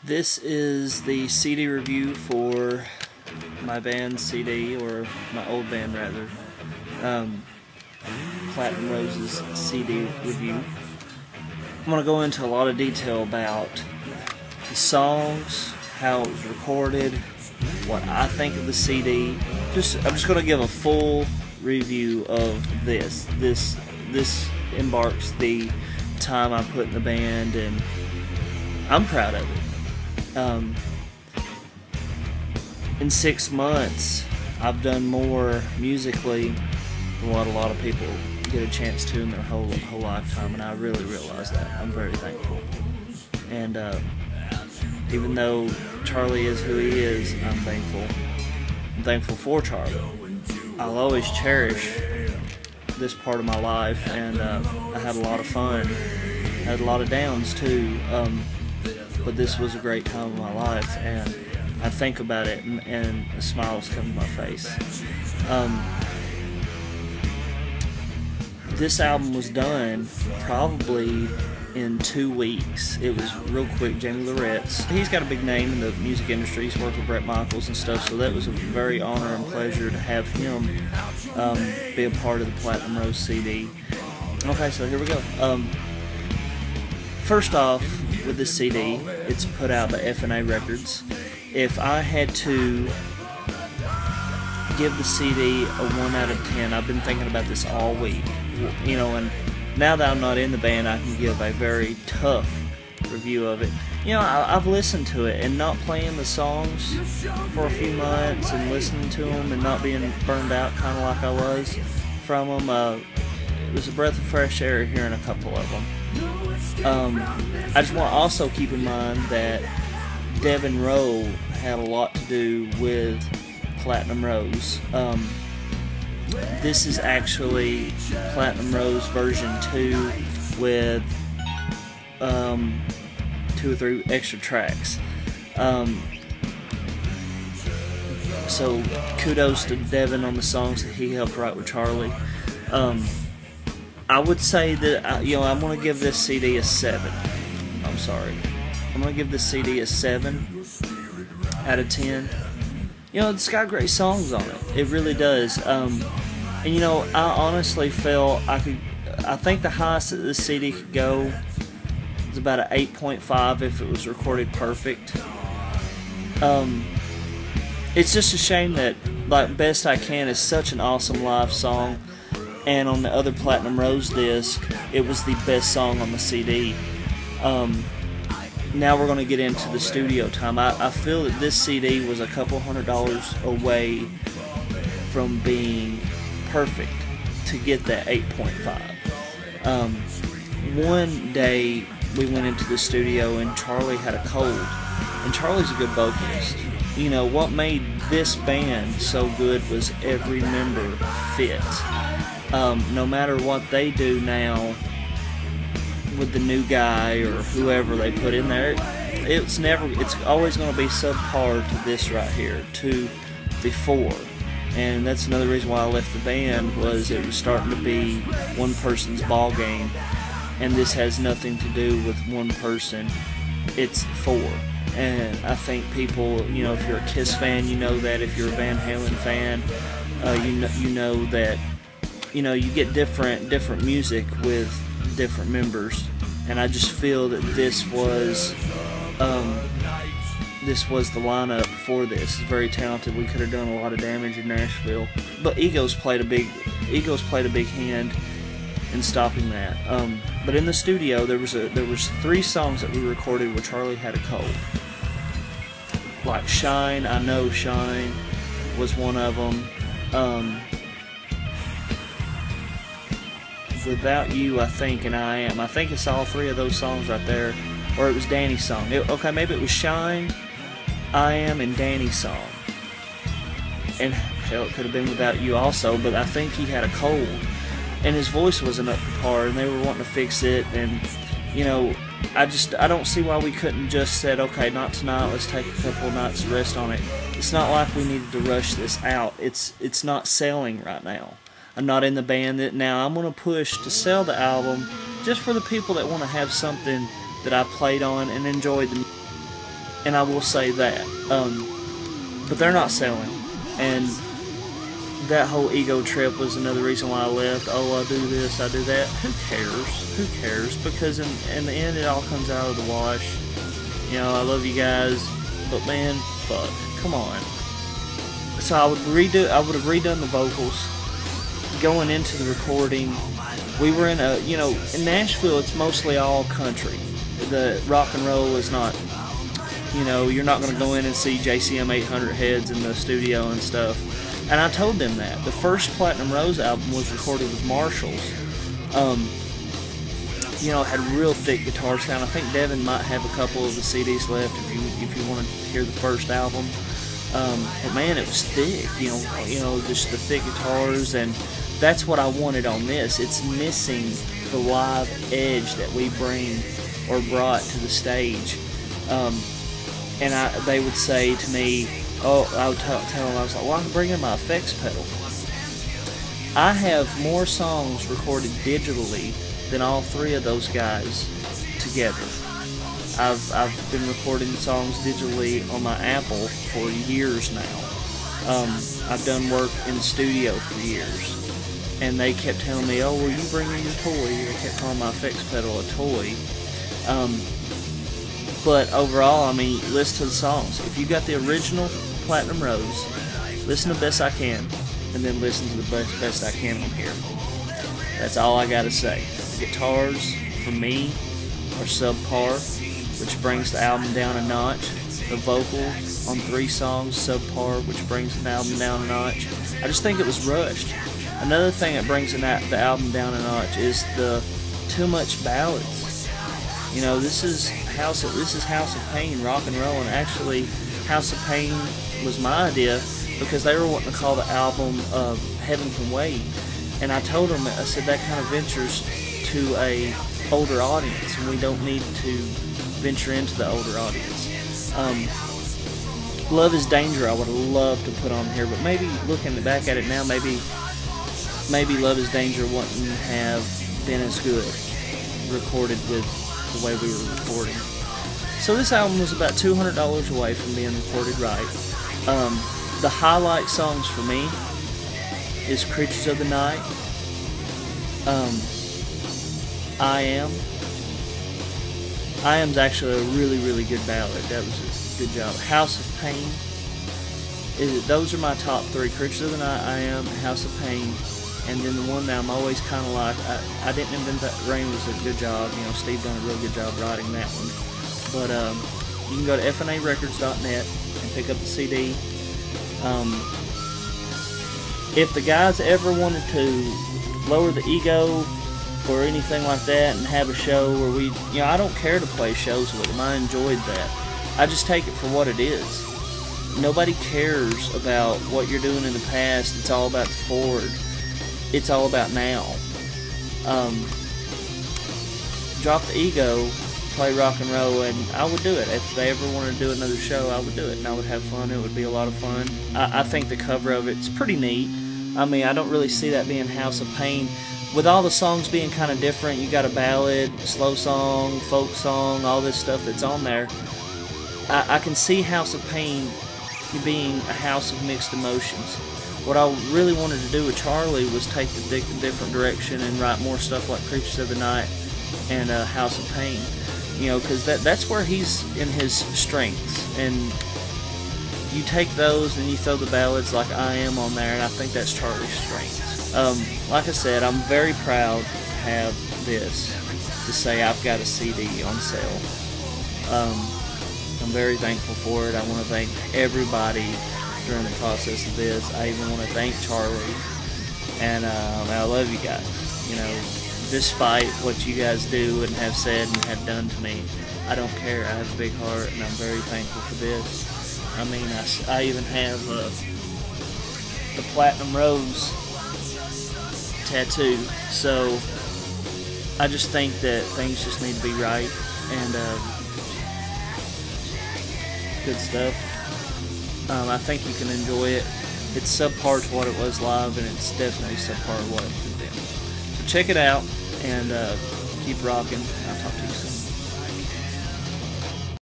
This is the CD review for my band's CD, or my old band rather, Platinum Rose's CD review. I'm going to go into a lot of detail about the songs, how it was recorded, what I think of the CD. I'm just going to give a full review of this. This embarks the time I put in the band, and I'm proud of it. In 6 months, I've done more musically than what a lot of people get a chance to in their whole lifetime, and I really realize that. I'm very thankful. And even though Charlie is who he is, I'm thankful. I'm thankful for Charlie. I'll always cherish this part of my life, and I had a lot of fun. I had a lot of downs too. But this was a great time of my life, and I think about it and a smile's come to my face. This album was done probably in 2 weeks. It was real quick. Jamie Loretz, he's got a big name in the music industry. He's worked with Brett Michaels and stuff, so that was a very honor and pleasure to have him be a part of the Platinum Rose CD. Okay, so here we go. First off, with this CD, it's put out by F&A Records. If I had to give the CD a 1 out of 10, I've been thinking about this all week, and now that I'm not in the band, I can give a very tough review of it. I've listened to it, and not playing the songs for a few months and listening to them and not being burned out kind of like I was from them, it was a breath of fresh air hearing a couple of them. I just want to also keep in mind that Devin Rowe had a lot to do with Platinum Rose. This is actually Platinum Rose version 2 with 2 or 3 extra tracks. So kudos to Devin on the songs that he helped write with Charlie. I would say that I'm going to give this CD a 7. I'm sorry. I'm going to give this CD a 7 out of 10. It's got great songs on it. It really does. And I honestly felt I think the highest that this CD could go is about an 8.5 if it was recorded perfect. It's just a shame that Best I Can is such an awesome live song, and on the other Platinum Rose disc, it was the best song on the CD. Now we're going to get into the studio time. I feel that this CD was a couple $100 away from being perfect to get that 8.5. One day we went into the studio and Charlie had a cold, and Charlie's a good vocalist. What made this band so good was every member fit. No matter what they do now with the new guy or whoever they put in there, it's always going to be subpar to this right here, to before. And that's another reason why I left the band, was it was starting to be one person's ball game, and this has nothing to do with one person. It's 4. And I think people, if you're a Kiss fan, you know that. If you're a Van Halen fan, you know that. You get different music with different members, and I just feel that this was the lineup for this. It's very talented. We could have done a lot of damage in Nashville, but egos played a big hand in stopping that. But in the studio, there was 3 songs that we recorded where Charlie had a cold. Like Shine, I Know Shine was one of them. Without You, I think, and I Am. I think it's all 3 of those songs right there. Or it was Danny's song. Okay, maybe it was Shine, I Am, and Danny's song. And hell, it could have been Without You also, but I think he had a cold. And his voice wasn't up to par, and they were wanting to fix it. And, I don't see why we couldn't just said, okay, not tonight, let's take a couple of nights to rest on it. It's not like we needed to rush this out. It's not selling right now. I'm not in the band that now. I'm going to push to sell the album just for the people that want to have something that I played on and enjoyed the and I will say that. But they're not selling, and that whole ego trip was another reason why I left. Oh, I do this, I do that. Who cares? Who cares? Because in the end, it all comes out of the wash. You know, I love you guys, but man, fuck, come on. So I would have redone the vocals. Going into the recording, we were in a, in Nashville, it's mostly all country. The rock and roll is not, you're not going to go in and see JCM 800 heads in the studio and stuff. And I told them that. The first Platinum Rose album was recorded with Marshalls. It had real thick guitar sound. I think Devin might have a couple of the CDs left if you want to hear the first album. But man, it was thick. Just the thick guitars, and that's what I wanted on this. It's missing the live edge that we brought to the stage. And they would say to me, I would tell them, I was like, well, I can bring in my effects pedal. I have more songs recorded digitally than all three of those guys together. I've been recording songs digitally on my Apple for years now. I've done work in the studio for years. And they kept telling me, oh, well, you bring in your toy. They kept calling my effects pedal a toy. But overall, listen to the songs. If you got the original Platinum Rose, listen to Best I Can, and then listen to the best I Can on here. That's all I gotta say. The guitars, for me, are subpar, which brings the album down a notch. The vocals on 3 songs, subpar, which brings the album down a notch. I just think it was rushed. Another thing that brings the album down a notch is the too much ballads. This is House of Pain, rock and roll, and actually House of Pain was my idea because they were wanting to call the album Heaven Can Wait, and I told them, I said that kind of ventures to a older audience, and we don't need to venture into the older audience. Love is Danger I would have loved to put on here, but maybe looking back at it now, maybe Love is Danger wouldn't have been as good recorded with the way we were recording. So this album was about $200 away from being recorded right. The highlight songs for me is Creatures of the Night, I Am's actually a really, really good ballad. That was a good job. House of Pain, those are my top 3. Creatures of the Night, I Am, House of Pain, and then the one that I'm always kind of like, I didn't invent that. Rain was a good job. Steve done a real good job writing that one. But you can go to fnarecords.net and pick up the CD. If the guys ever wanted to lower the ego or anything like that and have a show where we, I don't care to play shows with them. I enjoyed that. I just take it for what it is. Nobody cares about what you're doing in the past. It's all about the forward. It's all about now. Drop the ego, play rock and roll, and I would do it. If they ever wanted to do another show, I would do it, and I would have fun. It would be a lot of fun. I think the cover of it's pretty neat. I don't really see that being House of Pain. With all the songs being kind of different, you got a ballad, slow song, folk song, all this stuff that's on there. I can see House of Pain being a house of mixed emotions. What I really wanted to do with Charlie was take the different direction and write more stuff like Creatures of the Night and House of Pain. Because that's where he's in his strengths. And you take those and you throw the ballads like I Am on there, and I think that's Charlie's strengths. Like I said, I'm very proud to have this, to say I've got a CD on sale. I'm very thankful for it. I want to thank everybody during the process of this. I even want to thank Charlie, and I love you guys. Despite what you guys do and have said and have done to me, I don't care. I have a big heart, and I'm very thankful for this. I even have the Platinum Rose tattoo, so I just think that things just need to be right, and good stuff. I think you can enjoy it. It's subpar to what it was live, and it's definitely subpar to what it could be. So check it out, and keep rocking.